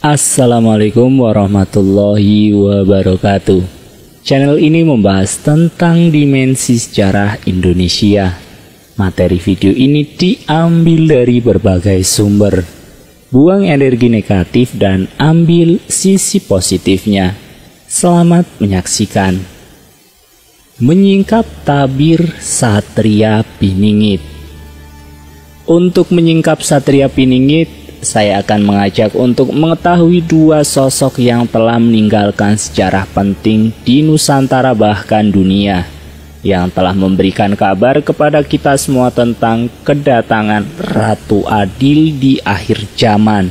Assalamualaikum warahmatullahi wabarakatuh. Channel ini membahas tentang dimensi sejarah Indonesia. Materi video ini diambil dari berbagai sumber. Buang energi negatif dan ambil sisi positifnya. Selamat menyaksikan. Menyingkap tabir Satria Piningit. Untuk menyingkap Satria Piningit, saya akan mengajak untuk mengetahui dua sosok yang telah meninggalkan sejarah penting di Nusantara bahkan dunia, yang telah memberikan kabar kepada kita semua tentang kedatangan Ratu Adil di akhir zaman.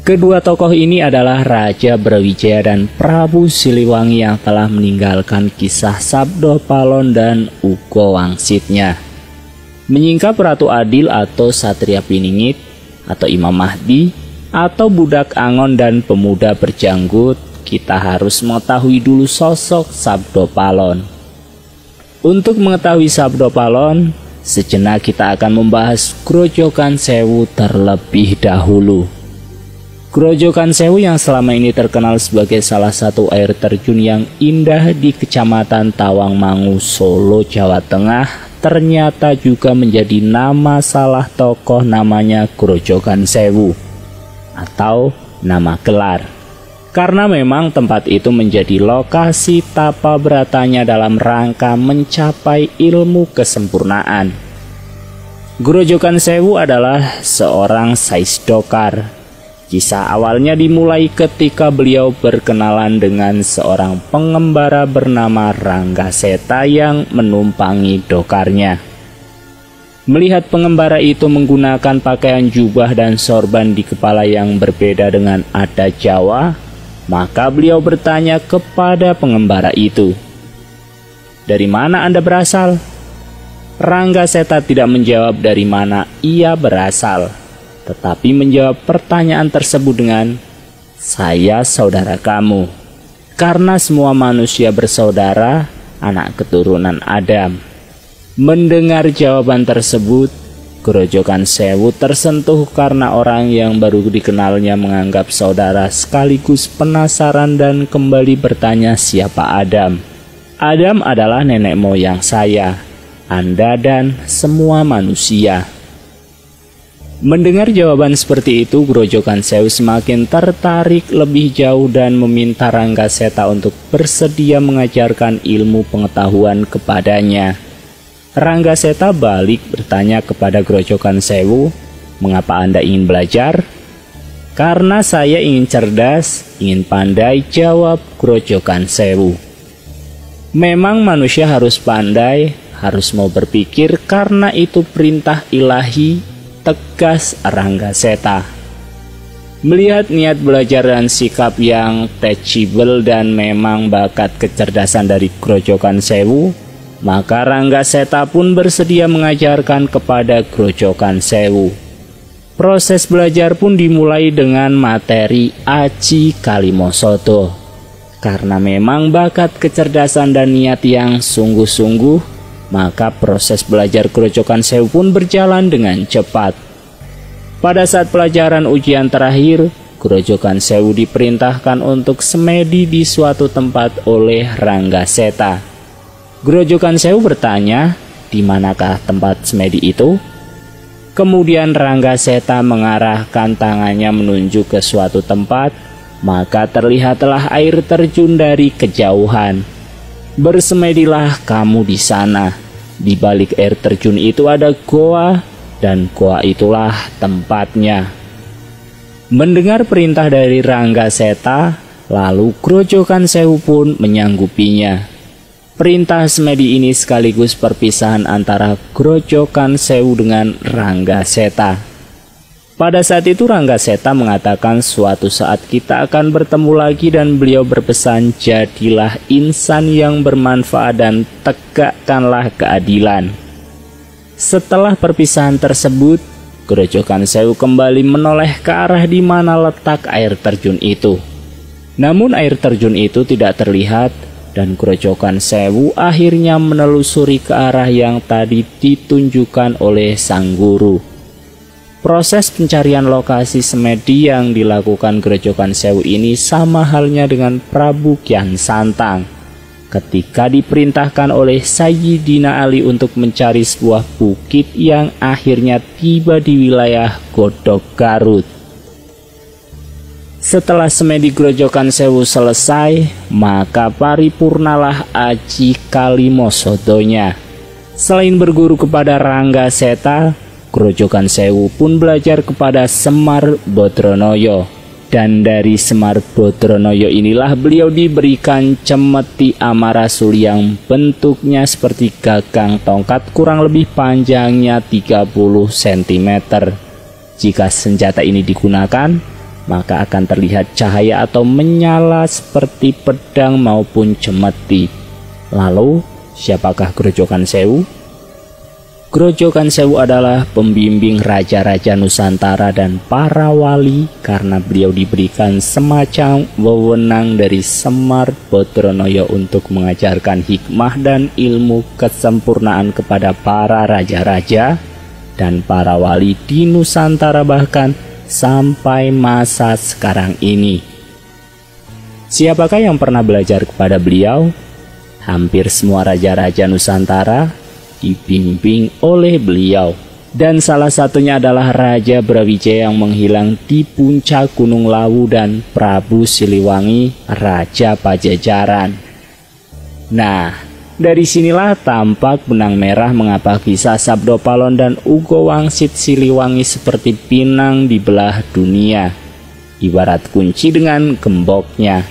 Kedua tokoh ini adalah Raja Brawijaya dan Prabu Siliwangi yang telah meninggalkan kisah Sabdo Palon dan Ugo Wangsitnya. Menyingkap Ratu Adil atau Satria Piningit, atau Imam Mahdi, atau budak Angon dan pemuda berjanggut, kita harus mengetahui dulu sosok Sabdo Palon. Untuk mengetahui Sabdo Palon, sejenak kita akan membahas Grojogan Sewu terlebih dahulu. Grojogan Sewu yang selama ini terkenal sebagai salah satu air terjun yang indah di Kecamatan Tawangmangu, Solo, Jawa Tengah, ternyata juga menjadi nama salah tokoh namanya Grojogan Sewu atau nama gelar, karena memang tempat itu menjadi lokasi tapa beratanya dalam rangka mencapai ilmu kesempurnaan. Grojogan Sewu adalah seorang Saisdokar. Kisah awalnya dimulai ketika beliau berkenalan dengan seorang pengembara bernama Ranggaseta yang menumpangi dokarnya. Melihat pengembara itu menggunakan pakaian jubah dan sorban di kepala yang berbeda dengan adat Jawa, maka beliau bertanya kepada pengembara itu, "Dari mana Anda berasal?" Ranggaseta tidak menjawab dari mana ia berasal, tetapi menjawab pertanyaan tersebut dengan, "Saya saudara kamu, karena semua manusia bersaudara, anak keturunan Adam." Mendengar jawaban tersebut, Grojogan Sewu tersentuh karena orang yang baru dikenalnya menganggap saudara sekaligus penasaran dan kembali bertanya siapa Adam. Adam adalah nenek moyang saya, Anda dan semua manusia. Mendengar jawaban seperti itu, Grojogan Sewu semakin tertarik lebih jauh dan meminta Ranggaseta untuk bersedia mengajarkan ilmu pengetahuan kepadanya. Ranggaseta balik bertanya kepada Grojogan Sewu, "Mengapa Anda ingin belajar?" "Karena saya ingin cerdas, ingin pandai," jawab Grojogan Sewu. Memang manusia harus pandai, harus mau berpikir, karena itu perintah ilahi, tegas Ranggaseta. Melihat niat belajar dan sikap yang teachable dan memang bakat kecerdasan dari Grojogan Sewu, maka Ranggaseta pun bersedia mengajarkan kepada Grojogan Sewu. Proses belajar pun dimulai dengan materi Aji Kalimosodo. Karena memang bakat kecerdasan dan niat yang sungguh-sungguh, maka proses belajar Grojogan Sewu pun berjalan dengan cepat. Pada saat pelajaran ujian terakhir, Grojogan Sewu diperintahkan untuk semedi di suatu tempat oleh Ranggaseta. Grojogan Sewu bertanya, "Di manakah tempat semedi itu?" Kemudian Ranggaseta mengarahkan tangannya menunjuk ke suatu tempat, maka terlihatlah air terjun dari kejauhan. "Bersemedilah kamu di sana. Di balik air terjun itu ada goa, dan goa itulah tempatnya." Mendengar perintah dari Ranggaseta, lalu Grojogan Sewu pun menyanggupinya. Perintah semedi ini sekaligus perpisahan antara Grojogan Sewu dengan Ranggaseta. Pada saat itu Ranggaseta mengatakan suatu saat kita akan bertemu lagi, dan beliau berpesan, "Jadilah insan yang bermanfaat dan tegakkanlah keadilan." Setelah perpisahan tersebut, Grojogan Sewu kembali menoleh ke arah di mana letak air terjun itu. Namun air terjun itu tidak terlihat, dan Grojogan Sewu akhirnya menelusuri ke arah yang tadi ditunjukkan oleh sang guru. Proses pencarian lokasi semedi yang dilakukan Grojogan Sewu ini sama halnya dengan Prabu Kian Santang ketika diperintahkan oleh Sayyidina Ali untuk mencari sebuah bukit yang akhirnya tiba di wilayah Godog Garut. Setelah semedi Grojogan Sewu selesai, maka paripurnalah Aji Kalimosodonya. Selain berguru kepada Rangga Seta, Grojogan Sewu pun belajar kepada Semar Bodronoyo. Dan dari Semar Bodronoyo inilah beliau diberikan cemeti Amarasul yang bentuknya seperti gagang tongkat, kurang lebih panjangnya 30 cm. Jika senjata ini digunakan, maka akan terlihat cahaya atau menyala seperti pedang maupun cemeti. Lalu, siapakah Grojogan Sewu? Grojogan Sewu adalah pembimbing raja-raja Nusantara dan para wali karena beliau diberikan semacam wewenang dari Semar Bodronoyo untuk mengajarkan hikmah dan ilmu kesempurnaan kepada para raja-raja dan para wali di Nusantara bahkan sampai masa sekarang ini. Siapakah yang pernah belajar kepada beliau? Hampir semua raja-raja Nusantara dibimbing oleh beliau, dan salah satunya adalah Raja Brawijaya yang menghilang di puncak Gunung Lawu dan Prabu Siliwangi, Raja Pajajaran. Nah, dari sinilah tampak benang merah mengapa kisah Sabdopalon dan Ugo Wangsit Siliwangi seperti pinang di belah dunia, ibarat kunci dengan gemboknya.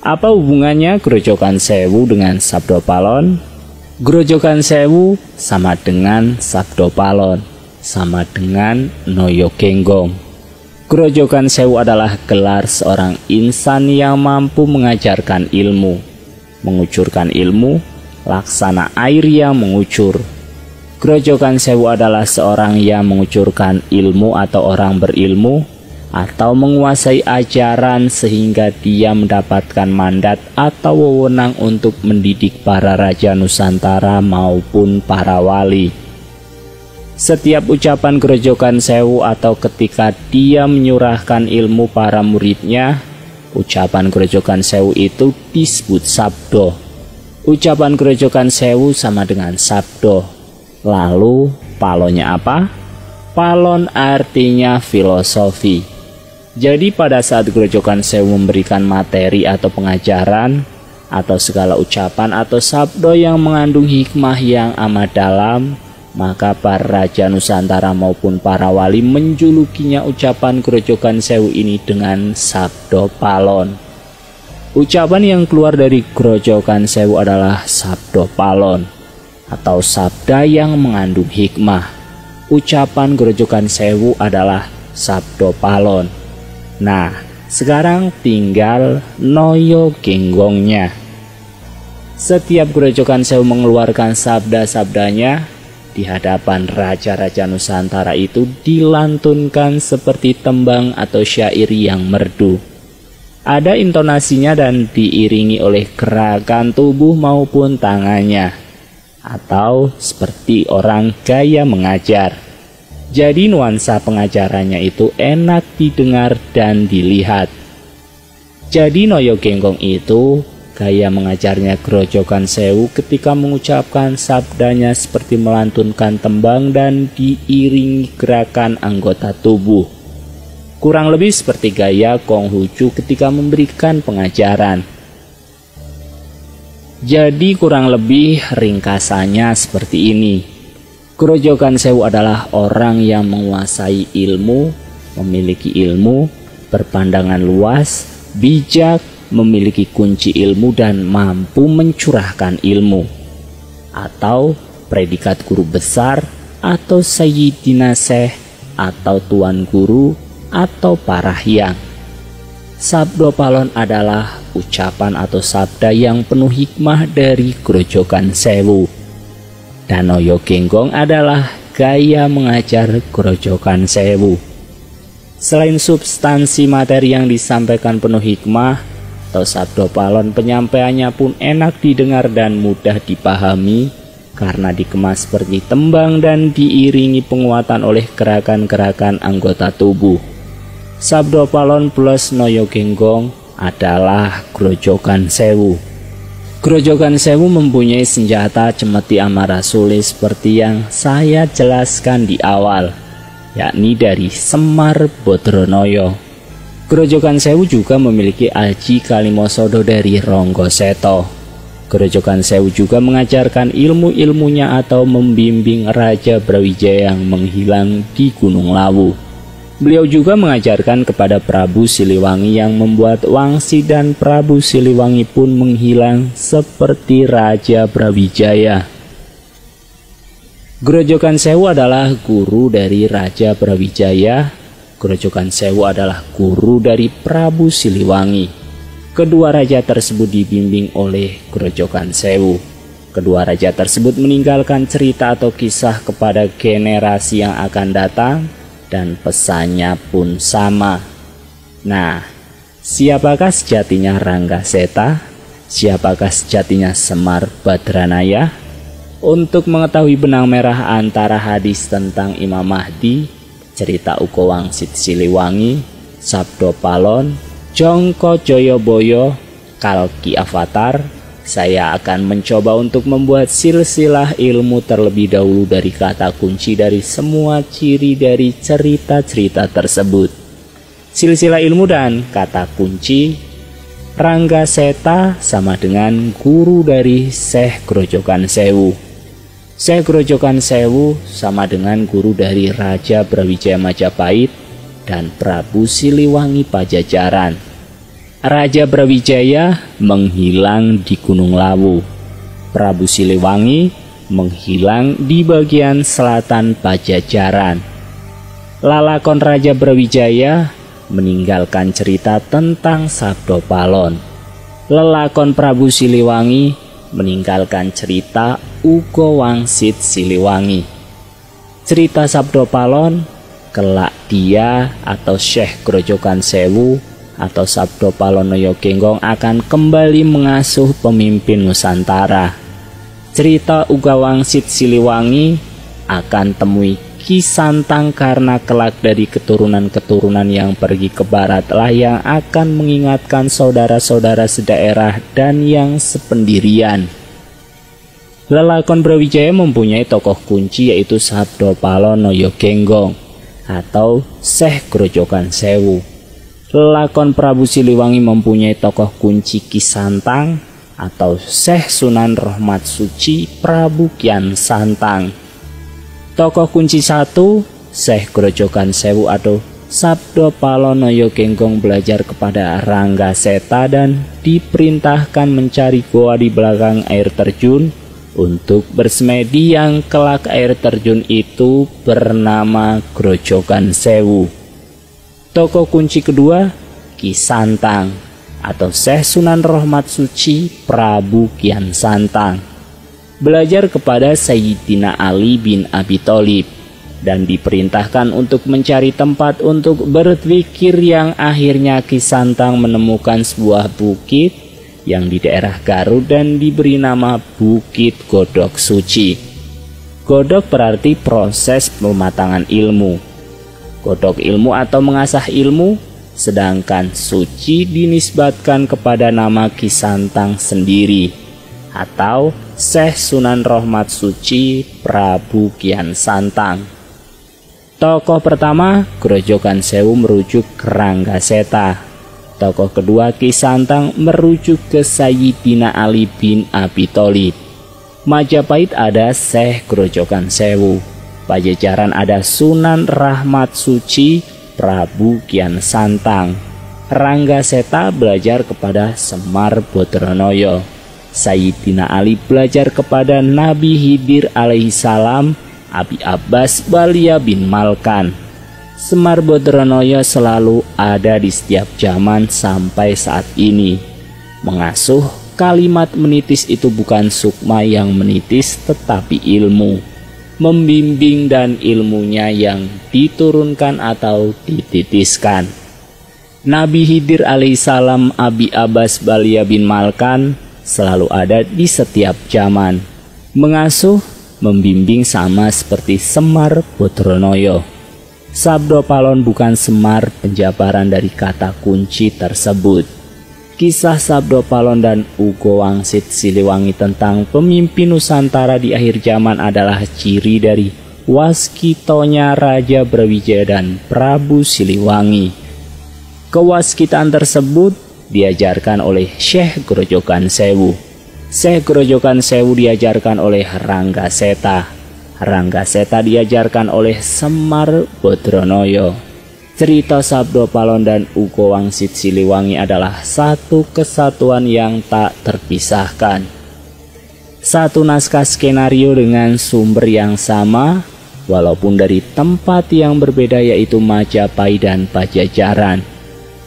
Apa hubungannya Grojogan Sewu dengan Sabdopalon? Grojogan Sewu sama dengan Sabdopalon, sama dengan Noyo Genggong. Grojogan Sewu adalah gelar seorang insan yang mampu mengajarkan ilmu, mengucurkan ilmu, laksana air yang mengucur. Grojogan Sewu adalah seorang yang mengucurkan ilmu atau orang berilmu, atau menguasai ajaran sehingga dia mendapatkan mandat atau wewenang untuk mendidik para raja Nusantara maupun para wali. Setiap ucapan Grojogan Sewu atau ketika dia menyurahkan ilmu para muridnya, ucapan Grojogan Sewu itu disebut sabdo. Ucapan Grojogan Sewu sama dengan sabdo. Lalu palonnya apa? Palon artinya filosofi. Jadi pada saat Grojogan Sewu memberikan materi atau pengajaran atau segala ucapan atau sabdo yang mengandung hikmah yang amat dalam, maka para raja Nusantara maupun para wali menjulukinya ucapan Grojogan Sewu ini dengan Sabdopalon. Ucapan yang keluar dari Grojogan Sewu adalah Sabdopalon atau sabda yang mengandung hikmah. Ucapan Grojogan Sewu adalah Sabdopalon. Nah, sekarang tinggal Noyo Genggongnya. Setiap Grojogan Sewu mengeluarkan sabda-sabdanya di hadapan raja-raja Nusantara itu dilantunkan seperti tembang atau syair yang merdu. Ada intonasinya dan diiringi oleh gerakan tubuh maupun tangannya, atau seperti orang gaya mengajar. Jadi nuansa pengajarannya itu enak didengar dan dilihat. Jadi Noyo Genggong itu gaya mengajarnya Grojogan Sewu ketika mengucapkan sabdanya seperti melantunkan tembang dan diiringi gerakan anggota tubuh. Kurang lebih seperti gaya Konghucu ketika memberikan pengajaran. Jadi kurang lebih ringkasannya seperti ini. Grojogan Sewu adalah orang yang menguasai ilmu, memiliki ilmu, berpandangan luas, bijak, memiliki kunci ilmu dan mampu mencurahkan ilmu. Atau predikat guru besar, atau Sayyidina Syekh, atau Tuan Guru, atau Parahyang. Sabdopalon adalah ucapan atau sabda yang penuh hikmah dari Grojogan Sewu. Dan Noyo Genggong adalah gaya mengajar Grojogan Sewu. Selain substansi materi yang disampaikan penuh hikmah, atau Sabdopalon penyampaiannya pun enak didengar dan mudah dipahami, karena dikemas seperti tembang dan diiringi penguatan oleh gerakan-gerakan anggota tubuh. Sabdo Palon plus Noyo Genggong adalah Grojogan Sewu. Grojogan Sewu mempunyai senjata cemeti amarasuli seperti yang saya jelaskan di awal, yakni dari Semar Bodronoyo. Grojogan Sewu juga memiliki aji Kalimosodo dari Ronggo Seto. Grojogan Sewu juga mengajarkan ilmu-ilmunya atau membimbing Raja Brawijaya yang menghilang di Gunung Lawu. Beliau juga mengajarkan kepada Prabu Siliwangi yang membuat Wangsi dan Prabu Siliwangi pun menghilang seperti Raja Brawijaya. Grojogan Sewu adalah guru dari Raja Brawijaya. Grojogan Sewu adalah guru dari Prabu Siliwangi. Kedua raja tersebut dibimbing oleh Grojogan Sewu. Kedua raja tersebut meninggalkan cerita atau kisah kepada generasi yang akan datang dan pesannya pun sama. Nah, siapakah sejatinya Ranggaseta? Siapakah sejatinya Semar Badranaya? Untuk mengetahui benang merah antara hadis tentang Imam Mahdi, cerita Uko Wangsit Siliwangi, Sabdo Palon, Jongko Joyoboyo, Kalki Avatar, saya akan mencoba untuk membuat silsilah ilmu terlebih dahulu dari kata kunci dari semua ciri dari cerita-cerita tersebut. Silsilah ilmu dan kata kunci. Ranggaseta sama dengan guru dari Syekh Grojogan Sewu. Syekh Grojogan Sewu sama dengan guru dari Raja Brawijaya Majapahit dan Prabu Siliwangi Pajajaran. Raja Brawijaya menghilang di Gunung Lawu. Prabu Siliwangi menghilang di bagian selatan Pajajaran. Lalakon Raja Brawijaya meninggalkan cerita tentang Sabdo Palon. Lelakon Prabu Siliwangi meninggalkan cerita Ugo Wangsit Siliwangi. Cerita Sabdo Palon, kelak dia atau Syekh Grojogan Sewu atau Sabdo Palon Noyo Genggong akan kembali mengasuh pemimpin Nusantara. Cerita Uga Wangsit Siliwangi akan temui Ki Santang karena kelak dari keturunan-keturunan yang pergi ke barat lah yang akan mengingatkan saudara-saudara sedaerah dan yang sependirian. Lelakon Brawijaya mempunyai tokoh kunci yaitu Sabdo Palon Noyo Genggong atau Syekh Grojogan Sewu. Lelakon Prabu Siliwangi mempunyai tokoh kunci Ki Santang atau Syekh Sunan Rahmat Suci Prabu Kian Santang. Tokoh kunci 1, Syekh Grojogan Sewu atau Sabdo Palon Noyo Genggong belajar kepada Ranggaseta dan diperintahkan mencari goa di belakang air terjun untuk bersemedi yang kelak air terjun itu bernama Grojogan Sewu. Tokoh kunci kedua, Ki Santang atau Syekh Sunan Rahmat Suci Prabu Kian Santang. Belajar kepada Sayyidina Ali bin Abi Thalib dan diperintahkan untuk mencari tempat untuk berzikir yang akhirnya Ki Santang menemukan sebuah bukit yang di daerah Garut dan diberi nama Bukit Godok Suci. Godok berarti proses pematangan ilmu. Godok ilmu atau mengasah ilmu, sedangkan suci dinisbatkan kepada nama Ki Santang sendiri atau Syekh Sunan Rahmat Suci Prabu Kian Santang. Tokoh pertama, Grojogan Sewu merujuk ke Ranggaseta. Tokoh kedua, Ki Santang merujuk ke Sayyidina Ali bin Abi Thalib. Majapahit ada Syekh Grojogan Sewu. Pajajaran ada Sunan Rahmat Suci Prabu Kian Santang. Ranggaseta belajar kepada Semar Bodronoyo. Sayyidina Ali belajar kepada Nabi Khidir alaihissalam, Abi Abbas Balia bin Malkan. Semar Bodronoyo selalu ada di setiap zaman sampai saat ini. Mengasuh kalimat menitis itu bukan sukma yang menitis tetapi ilmu. Membimbing dan ilmunya yang diturunkan atau dititiskan. Nabi Khidir alaihissalam, Abi Abbas Balia bin Malkan selalu ada di setiap zaman. Mengasuh, membimbing sama seperti Semar Bodronoyo. Sabdo Palon bukan Semar penjabaran dari kata kunci tersebut. Kisah Sabdo Palon dan Ugo Wangsit Siliwangi tentang pemimpin Nusantara di akhir zaman adalah ciri dari waskitonya Raja Brawijaya dan Prabu Siliwangi. Kewaskitan tersebut diajarkan oleh Syekh Grojogan Sewu. Syekh Grojogan Sewu diajarkan oleh Rangga Seta. Rangga Seta diajarkan oleh Semar Bodronoyo. Cerita Sabdo Palon dan Ugo Wangsit Siliwangi adalah satu kesatuan yang tak terpisahkan. Satu naskah skenario dengan sumber yang sama, walaupun dari tempat yang berbeda yaitu Majapahit dan Pajajaran.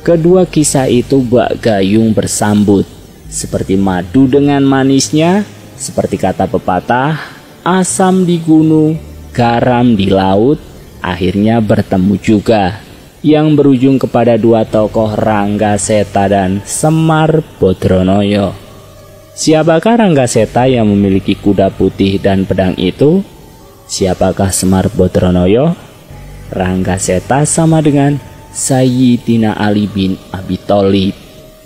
Kedua kisah itu bak gayung bersambut, seperti madu dengan manisnya, seperti kata pepatah, asam di gunung, garam di laut, akhirnya bertemu juga, yang berujung kepada dua tokoh Rangga Seta dan Semar Bodronoyo. Siapakah Rangga Seta yang memiliki kuda putih dan pedang itu? Siapakah Semar Bodronoyo? Rangga Seta sama dengan Sayyidina Ali bin Abi Thalib.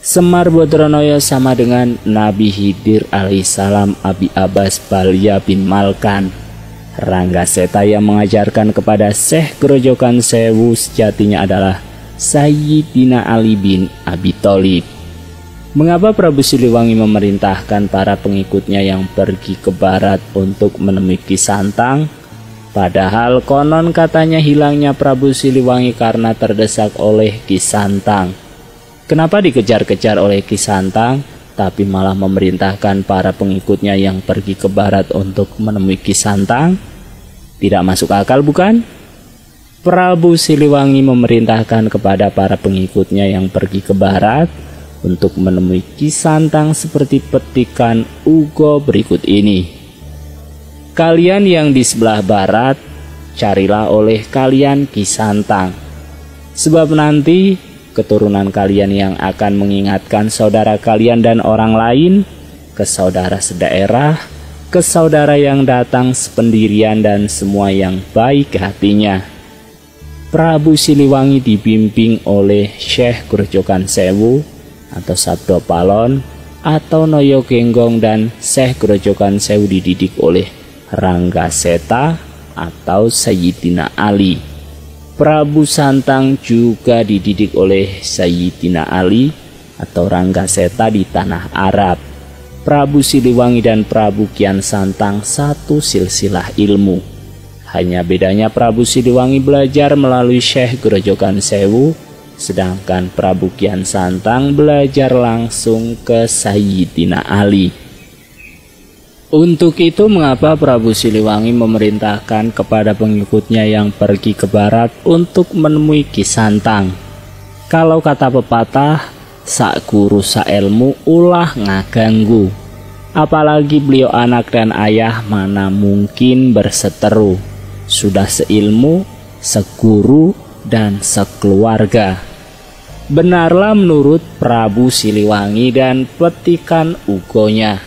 Semar Bodronoyo sama dengan Nabi Khidir alaihissalam Abi Abbas Balya bin Malkan. Rangga Seta yang mengajarkan kepada Syekh Grojogan Sewu sejatinya adalah Sayyidina Ali bin Abi Thalib. Mengapa Prabu Siliwangi memerintahkan para pengikutnya yang pergi ke barat untuk menemui Ki Santang? Padahal konon katanya hilangnya Prabu Siliwangi karena terdesak oleh Ki Santang. Kenapa dikejar-kejar oleh Ki Santang, tapi malah memerintahkan para pengikutnya yang pergi ke barat untuk menemui Ki Santang? Tidak masuk akal bukan? Prabu Siliwangi memerintahkan kepada para pengikutnya yang pergi ke barat untuk menemui Ki Santang seperti petikan Ugo berikut ini. Kalian yang di sebelah barat, carilah oleh kalian Ki Santang. Sebab nanti keturunan kalian yang akan mengingatkan saudara kalian dan orang lain, ke saudara sedaerah, ke saudara yang datang sependirian dan semua yang baik hatinya. Prabu Siliwangi dibimbing oleh Syekh Grojogan Sewu atau Sabdo Palon atau Noyo Genggong, dan Syekh Grojogan Sewu dididik oleh Rangga Seta atau Sayyidina Ali. Prabu Santang juga dididik oleh Sayyidina Ali atau Rangga Seta di tanah Arab. Prabu Siliwangi dan Prabu Kian Santang satu silsilah ilmu. Hanya bedanya Prabu Siliwangi belajar melalui Syekh Grojogan Sewu, sedangkan Prabu Kian Santang belajar langsung ke Sayyidina Ali. Untuk itu mengapa Prabu Siliwangi memerintahkan kepada pengikutnya yang pergi ke barat untuk menemui Ki Santang? Kalau kata pepatah, sak guru sak ilmu ulah ngaganggu. Apalagi beliau anak dan ayah, mana mungkin berseteru. Sudah seilmu, seguru, dan sekeluarga. Benarlah menurut Prabu Siliwangi dan petikan ugonya.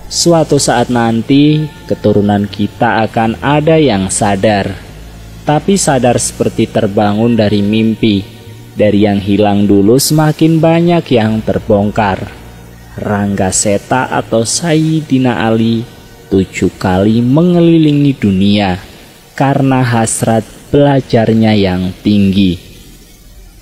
Suatu saat nanti keturunan kita akan ada yang sadar, tapi sadar seperti terbangun dari mimpi. Dari yang hilang dulu semakin banyak yang terbongkar. Rangga Seta atau Sayyidina Ali 7 kali mengelilingi dunia karena hasrat belajarnya yang tinggi.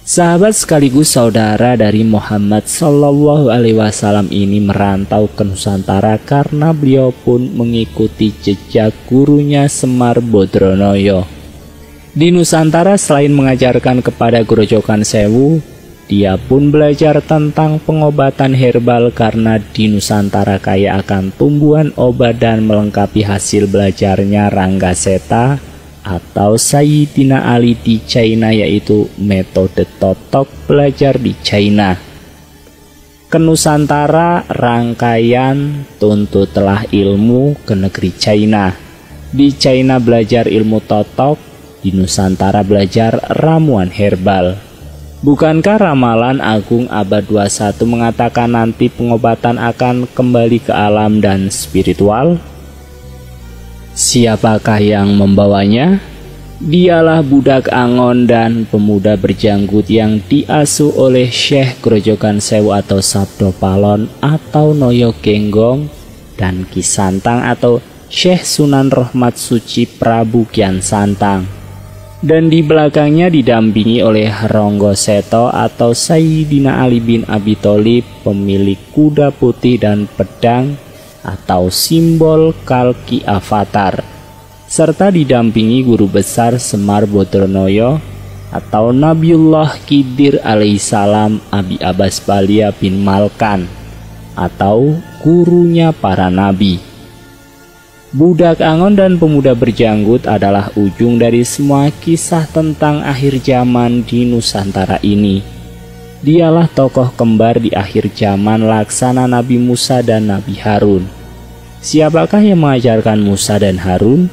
Sahabat sekaligus saudara dari Muhammad Sallallahu Alaihi Wasallam ini merantau ke Nusantara karena beliau pun mengikuti jejak gurunya Semar Bodronoyo. Di Nusantara selain mengajarkan kepada Grojogan Sewu, dia pun belajar tentang pengobatan herbal karena di Nusantara kaya akan tumbuhan obat dan melengkapi hasil belajarnya Rangga Seta atau Sayyidina Ali di China, yaitu metode totok belajar di China. Ke Nusantara rangkaian tuntutlah ilmu ke negeri China. Di China belajar ilmu totok, di Nusantara belajar ramuan herbal. Bukankah ramalan agung abad 21 mengatakan nanti pengobatan akan kembali ke alam dan spiritual? Siapakah yang membawanya? Dialah budak angon dan pemuda berjanggut yang diasuh oleh Syekh Grojogan Sewu atau Sabdo Palon atau Noyo Genggong dan Ki Santang atau Syekh Sunan Rahmat Suci Prabu Kian Santang. Dan di belakangnya didampingi oleh Ronggo Seto atau Sayyidina Ali bin Abi Tholib, pemilik kuda putih dan pedang atau simbol kalki avatar, serta didampingi guru besar Semar Bodronoyo atau Nabiullah Khidir alaihissalam Abi Abbas Balia bin Malkan atau gurunya para nabi. Budak angon dan pemuda berjanggut adalah ujung dari semua kisah tentang akhir zaman di Nusantara ini. Dialah tokoh kembar di akhir zaman laksana Nabi Musa dan Nabi Harun. Siapakah yang mengajarkan Musa dan Harun?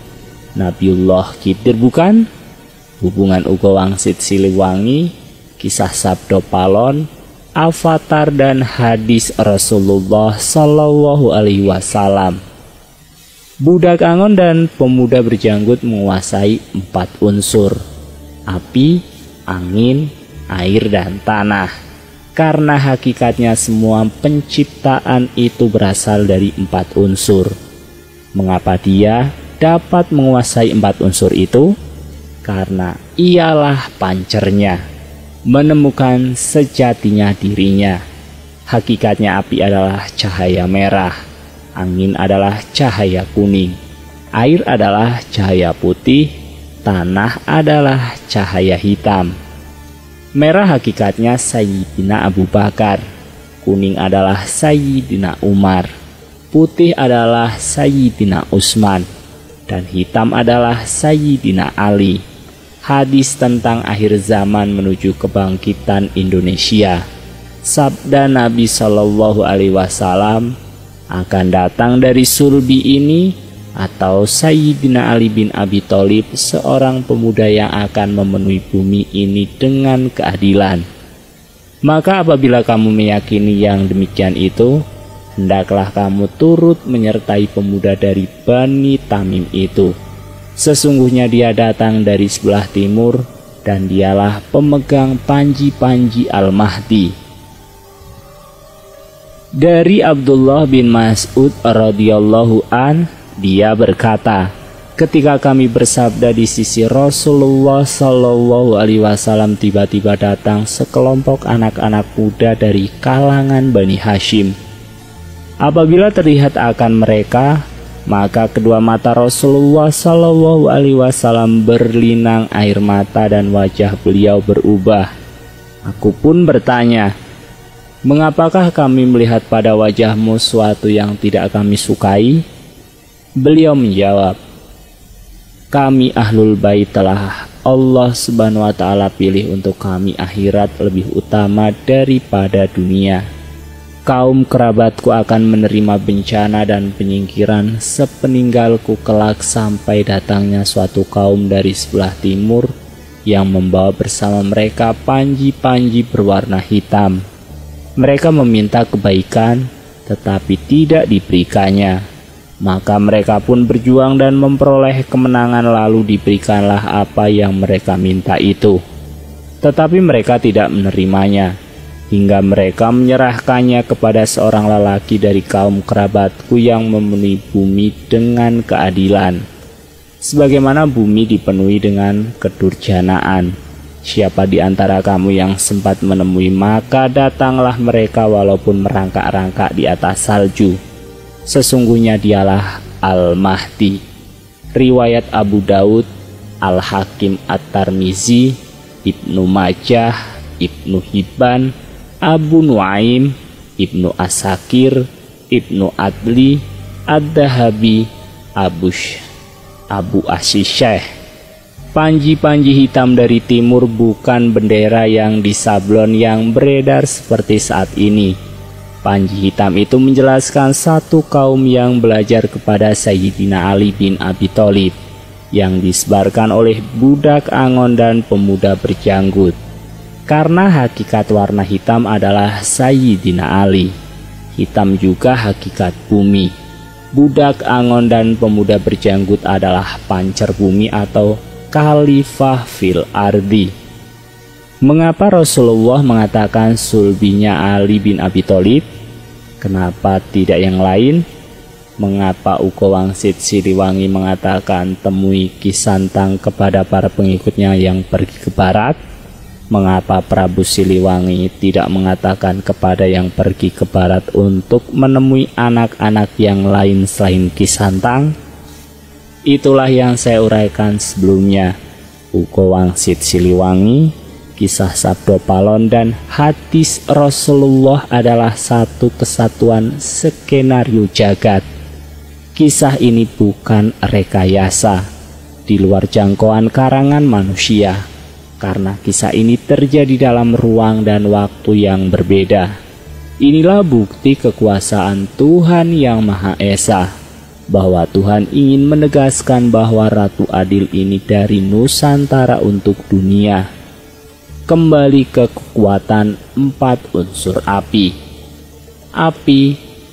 Nabiullah Khidir bukan? Hubungan Uga Wangsit Siliwangi, kisah Sabdo Palon, avatar dan hadis Rasulullah Shallallahu Alaihi Wasallam. Budak angon dan pemuda berjanggut menguasai 4 unsur: api, angin, air, dan tanah. Karena hakikatnya semua penciptaan itu berasal dari 4 unsur. Mengapa dia dapat menguasai 4 unsur itu? Karena ialah pancernya, menemukan sejatinya dirinya. Hakikatnya api adalah cahaya merah, angin adalah cahaya kuning, air adalah cahaya putih, tanah adalah cahaya hitam. Merah hakikatnya Sayyidina Abu Bakar, kuning adalah Sayyidina Umar, putih adalah Sayyidina Utsman, dan hitam adalah Sayyidina Ali. Hadis tentang akhir zaman menuju kebangkitan Indonesia. Sabda Nabi Shallallahu Alaihi Wasallam, akan datang dari sulbi ini atau Sayyidina Ali bin Abi Tholib seorang pemuda yang akan memenuhi bumi ini dengan keadilan. Maka apabila kamu meyakini yang demikian itu, hendaklah kamu turut menyertai pemuda dari Bani Tamim itu. Sesungguhnya dia datang dari sebelah timur dan dialah pemegang panji-panji Al-Mahdi. Dari Abdullah bin Mas'ud radhiyallahu an, dia berkata, ketika kami bersabda di sisi Rasulullah Shallallahu Alaihi Wasallam, tiba-tiba datang sekelompok anak-anak muda dari kalangan Bani Hashim. Apabila terlihat akan mereka, maka kedua mata Rasulullah Shallallahu Alaihi Wasallam berlinang air mata dan wajah beliau berubah. Aku pun bertanya, mengapakah kami melihat pada wajahmu suatu yang tidak kami sukai? Beliau menjawab, kami Ahlul Bait telah Allah Subhanahu wa Ta'ala pilih untuk kami akhirat lebih utama daripada dunia. Kaum kerabatku akan menerima bencana dan penyingkiran sepeninggalku kelak sampai datangnya suatu kaum dari sebelah timur yang membawa bersama mereka panji-panji berwarna hitam. Mereka meminta kebaikan, tetapi tidak diberikannya. Maka mereka pun berjuang dan memperoleh kemenangan, lalu diberikanlah apa yang mereka minta itu. Tetapi mereka tidak menerimanya, hingga mereka menyerahkannya kepada seorang lelaki dari kaum kerabatku yang memenuhi bumi dengan keadilan. Sebagaimana bumi dipenuhi dengan kedurjanaan. Siapa di antara kamu yang sempat menemui, maka datanglah mereka walaupun merangkak-rangkak di atas salju. Sesungguhnya dialah Al-Mahdi. Riwayat Abu Daud, Al-Hakim At-Tirmizi, Ibnu Majah, Ibnu Hibban, Abu Nuaim, Ibnu Asakir, Ibnu Adli, Ad-Dahabi, Abu Ashisyah. Panji-panji hitam dari timur bukan bendera yang disablon yang beredar seperti saat ini. Panji hitam itu menjelaskan satu kaum yang belajar kepada Sayyidina Ali bin Abi Tholib yang disebarkan oleh budak angon dan pemuda berjanggut. Karena hakikat warna hitam adalah Sayyidina Ali. Hitam juga hakikat bumi. Budak Angon dan pemuda berjanggut adalah pancer bumi atau khalifah fil ardi. Mengapa Rasulullah mengatakan sulbinya Ali bin Abi Thalib? Kenapa tidak yang lain? Mengapa Uko Wangsit Siliwangi mengatakan temui Ki Santang kepada para pengikutnya yang pergi ke barat? Mengapa Prabu Siliwangi tidak mengatakan kepada yang pergi ke barat untuk menemui anak-anak yang lain selain Ki Santang? Itulah yang saya uraikan sebelumnya. Uko Wangsit Siliwangi, kisah Sabdo Palon dan hadis Rasulullah adalah satu kesatuan skenario jagat. Kisah ini bukan rekayasa di luar jangkauan karangan manusia, karena kisah ini terjadi dalam ruang dan waktu yang berbeda. Inilah bukti kekuasaan Tuhan Yang Maha Esa, bahwa Tuhan ingin menegaskan bahwa Ratu Adil ini dari Nusantara untuk dunia. Kembali ke kekuatan 4 unsur api. Api,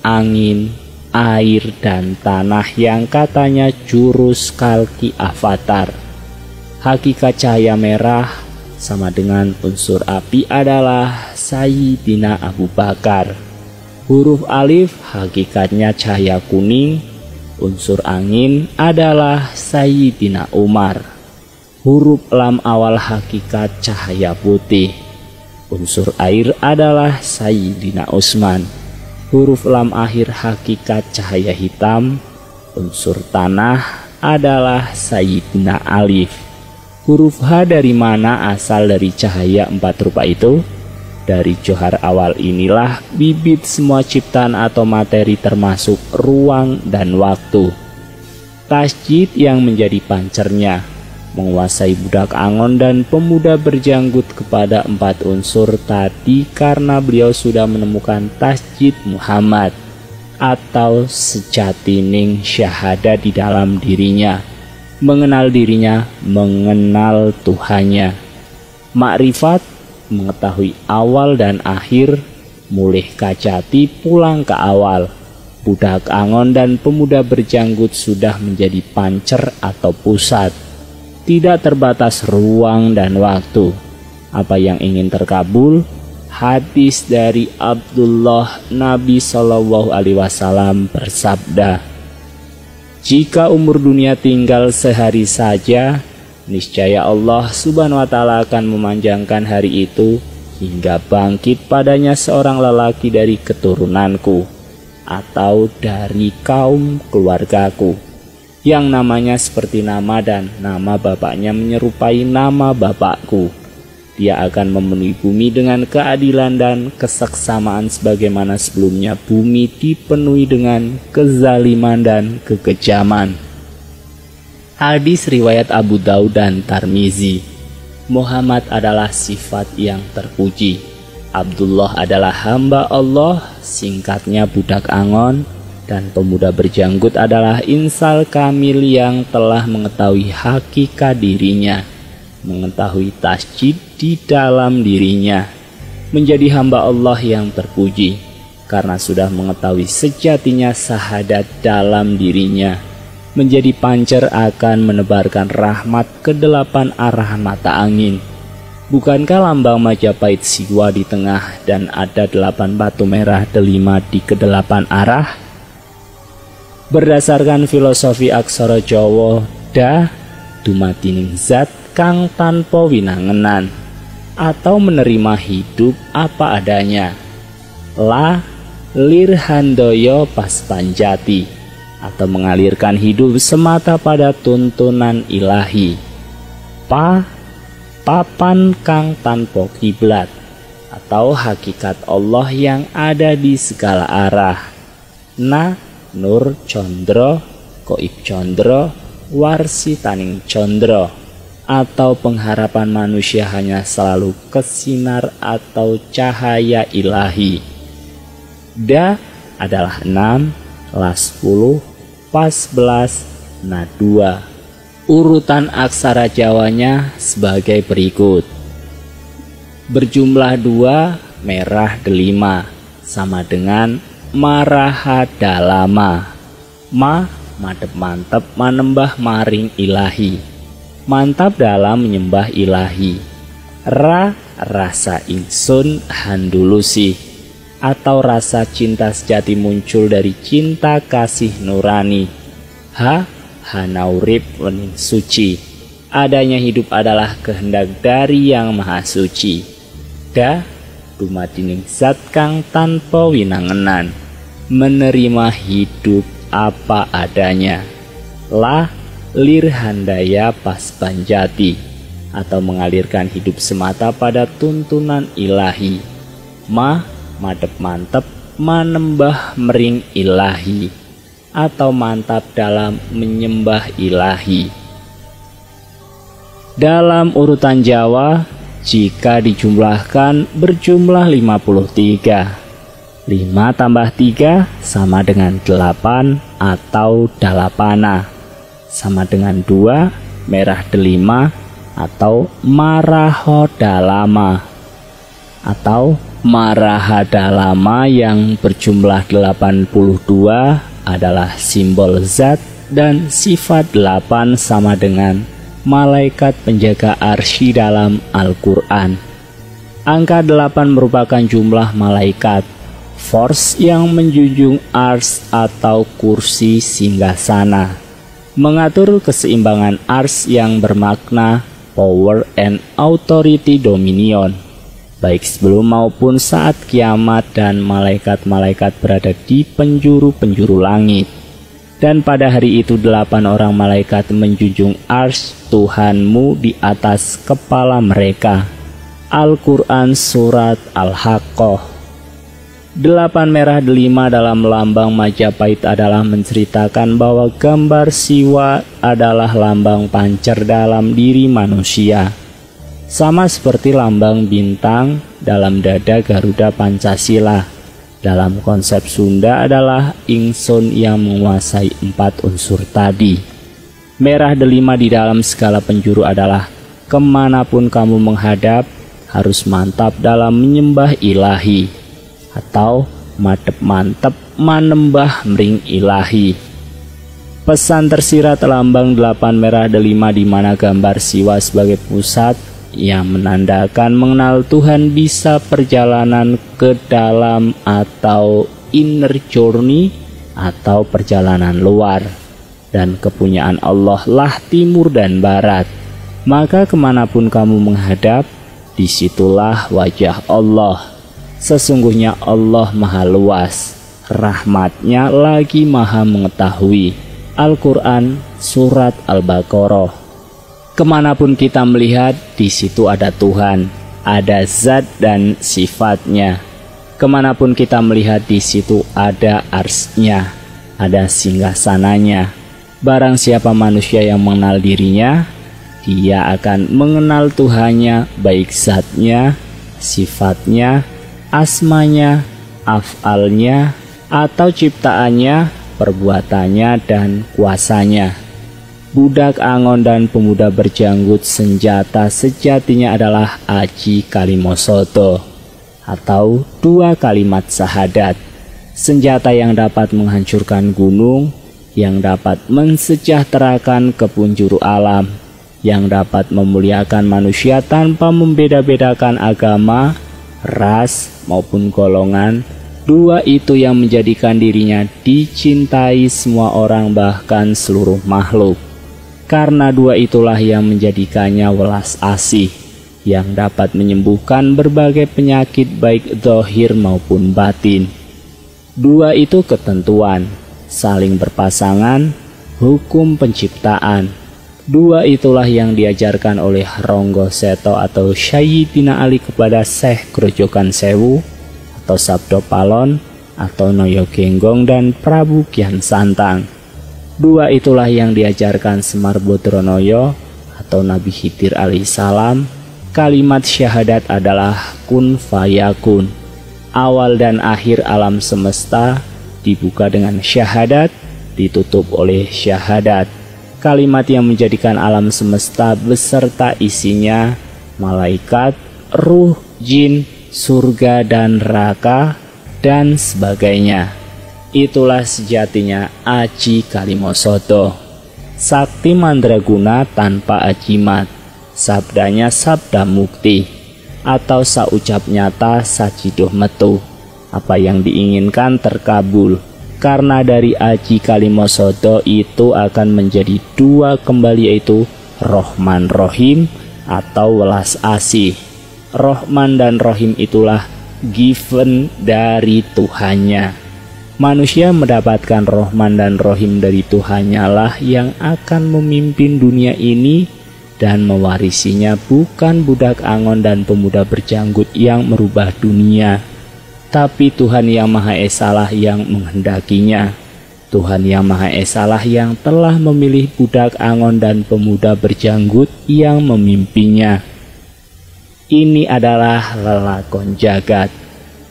angin, air, dan tanah yang katanya jurus kalki avatar. Hakikat cahaya merah sama dengan unsur api adalah Sayyidina Abu Bakar. Huruf alif hakikatnya cahaya kuning. Unsur angin adalah Sayyidina Umar. Huruf lam awal hakikat cahaya putih. Unsur air adalah Sayyidina Utsman. Huruf lam akhir hakikat cahaya hitam. Unsur tanah adalah Sayyidina Alif. Huruf H dari mana asal dari cahaya 4 rupa itu? Dari johar awal inilah bibit semua ciptaan atau materi termasuk ruang dan waktu. Tasjid yang menjadi pancernya menguasai budak Angon dan pemuda berjanggut kepada 4 unsur tadi karena beliau sudah menemukan tasjid Muhammad atau sejatining syahada di dalam dirinya, mengenal dirinya, mengenal Tuhannya. Makrifat mengetahui awal dan akhir, mulih kajati pulang ke awal. Budak Angon dan pemuda berjanggut sudah menjadi pancer atau pusat. Tidak terbatas ruang dan waktu. Apa yang ingin terkabul? Hadis dari Abdullah, Nabi Shallallahu Alaihi Wasallam bersabda, jika umur dunia tinggal sehari saja, niscaya Allah Subhanahu wa Ta'ala akan memanjangkan hari itu hingga bangkit padanya seorang lelaki dari keturunanku atau dari kaum keluargaku, yang namanya seperti nama dan nama bapaknya menyerupai nama bapakku. Dia akan memenuhi bumi dengan keadilan dan keseksamaan sebagaimana sebelumnya bumi dipenuhi dengan kezaliman dan kekejaman. Hadis riwayat Abu Daud dan Tirmizi. Muhammad adalah sifat yang terpuji. Abdullah adalah hamba Allah, singkatnya budak Angon, dan pemuda berjanggut adalah insal kamil yang telah mengetahui hakikat dirinya, mengetahui tasjid di dalam dirinya, menjadi hamba Allah yang terpuji karena sudah mengetahui sejatinya sahadat dalam dirinya, menjadi pancer akan menebarkan rahmat ke 8 arah mata angin. Bukankah lambang Majapahit Siwa di tengah dan ada 8 batu merah delima di ke-8 arah? Berdasarkan filosofi aksara Jawa, da dumadining zat kang tanpa winangenan atau menerima hidup apa adanya. La lirhandoyo pas panjati atau mengalirkan hidup semata pada tuntunan ilahi. Papan kang tanpa kiblat atau hakikat Allah yang ada di segala arah. Nur Condro, Koib Condro, Warsi Taning Condro, atau pengharapan manusia hanya selalu kesinar atau cahaya ilahi. Da adalah 6, La 10, Pa 11, Na 2. Urutan aksara Jawanya sebagai berikut. Berjumlah 2, merah delima, sama dengan Marahadalama. Madep mantep manembah maring ilahi. Mantap dalam menyembah ilahi. Rasa ingsun handulusi, atau rasa cinta sejati muncul dari cinta kasih nurani. Hanaurip wening suci, adanya hidup adalah kehendak dari Yang Maha Suci. Dumadining zat kang tanpa winangenan, menerima hidup apa adanya. Lirhandaya pas banjati, atau mengalirkan hidup semata pada tuntunan ilahi. Madep mantep manembah mering ilahi, atau mantap dalam menyembah ilahi. Dalam urutan Jawa, jika dijumlahkan berjumlah 53. 5 tambah 3 sama dengan 8 atau dalapana, sama dengan 2 merah delima atau marahodalama, atau marahadalama yang berjumlah 82 adalah simbol zat dan sifat 8 sama dengan malaikat penjaga arsy dalam Al-Quran. Angka 8 merupakan jumlah malaikat force yang menjunjung ars atau kursi singgasana, mengatur keseimbangan ars yang bermakna power and authority dominion, baik sebelum maupun saat kiamat dan malaikat-malaikat berada di penjuru-penjuru langit. Dan pada hari itu 8 orang malaikat menjunjung ars Tuhanmu di atas kepala mereka. Al-Quran Surat Al-Haqqah. 8 merah delima dalam lambang Majapahit adalah menceritakan bahwa gambar siwa adalah lambang pancer dalam diri manusia, sama seperti lambang bintang dalam dada Garuda Pancasila. Dalam konsep Sunda adalah ingsun yang menguasai 4 unsur tadi. Merah delima di dalam segala penjuru adalah kemanapun kamu menghadap harus mantap dalam menyembah ilahi, atau madep mantep manembah mring ilahi. Pesan tersirat lambang 8 merah delima di mana gambar siwa sebagai pusat yang menandakan mengenal Tuhan bisa perjalanan ke dalam atau inner journey atau perjalanan luar, dan kepunyaan Allah lah timur dan barat. Maka kemanapun kamu menghadap, disitulah wajah Allah. Sesungguhnya Allah maha luas, rahmatnya lagi maha mengetahui. Al-Quran Surat Al-Baqarah. Kemanapun kita melihat, di situ ada Tuhan, ada zat dan sifatnya. Kemanapun kita melihat, di situ ada arsnya, ada singgasananya. Barang siapa manusia yang mengenal dirinya, dia akan mengenal Tuhannya, baik zatnya, sifatnya, asmanya, af'alnya, atau ciptaannya, perbuatannya, dan kuasanya. Budak angon dan pemuda berjanggut senjata sejatinya adalah aji kalimosoto, atau 2 kalimat syahadat. Senjata yang dapat menghancurkan gunung, yang dapat mensejahterakan kepunjuru alam, yang dapat memuliakan manusia tanpa membeda-bedakan agama, ras maupun golongan. 2 itu yang menjadikan dirinya dicintai semua orang, bahkan seluruh makhluk. Karena 2 itulah yang menjadikannya welas asih, yang dapat menyembuhkan berbagai penyakit baik zahir maupun batin. 2 itu ketentuan, saling berpasangan, hukum penciptaan. 2 itulah yang diajarkan oleh Ronggo Seto atau Sayyidina Ali kepada Syekh Grojogan Sewu, atau Sabdo Palon, atau Noyo Genggong dan Prabu Kian Santang. 2 itulah yang diajarkan Semar Bodronoyo atau Nabi Khidir alaihissalam. Kalimat syahadat adalah kun fayakun. Awal dan akhir alam semesta dibuka dengan syahadat, ditutup oleh syahadat. Kalimat yang menjadikan alam semesta beserta isinya, malaikat, ruh, jin, surga dan neraka, dan sebagainya. Itulah sejatinya Aji Kalimosodo. Sakti mandraguna tanpa ajimat. Sabdanya sabda mukti, atau saucap nyata sajidoh metu. Apa yang diinginkan terkabul. Karena dari Aji Kalimosodo itu akan menjadi dua kembali, yaitu Rohman Rohim atau welas asih. Rohman dan Rohim itulah given dari Tuhannya. Manusia mendapatkan Rohman dan Rohim dari Tuhannya lah yang akan memimpin dunia ini dan mewarisinya, bukan budak angon dan pemuda berjanggut yang merubah dunia, tapi Tuhan yang Maha Esa lah yang menghendakinya. Tuhan yang Maha Esa lah yang telah memilih budak angon dan pemuda berjanggut yang memimpinnya. Ini adalah lelakon jagat.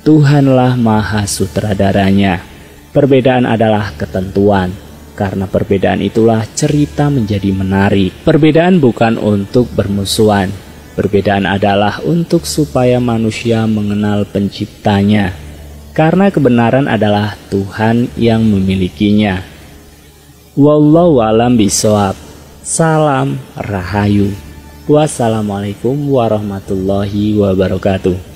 Tuhanlah Maha Sutradaranya. Perbedaan adalah ketentuan. Karena perbedaan itulah cerita menjadi menarik. Perbedaan bukan untuk bermusuhan. Perbedaan adalah untuk supaya manusia mengenal penciptanya. Karena kebenaran adalah Tuhan yang memilikinya. Wallahu a'lam bishawab. Salam Rahayu. Wassalamualaikum warahmatullahi wabarakatuh.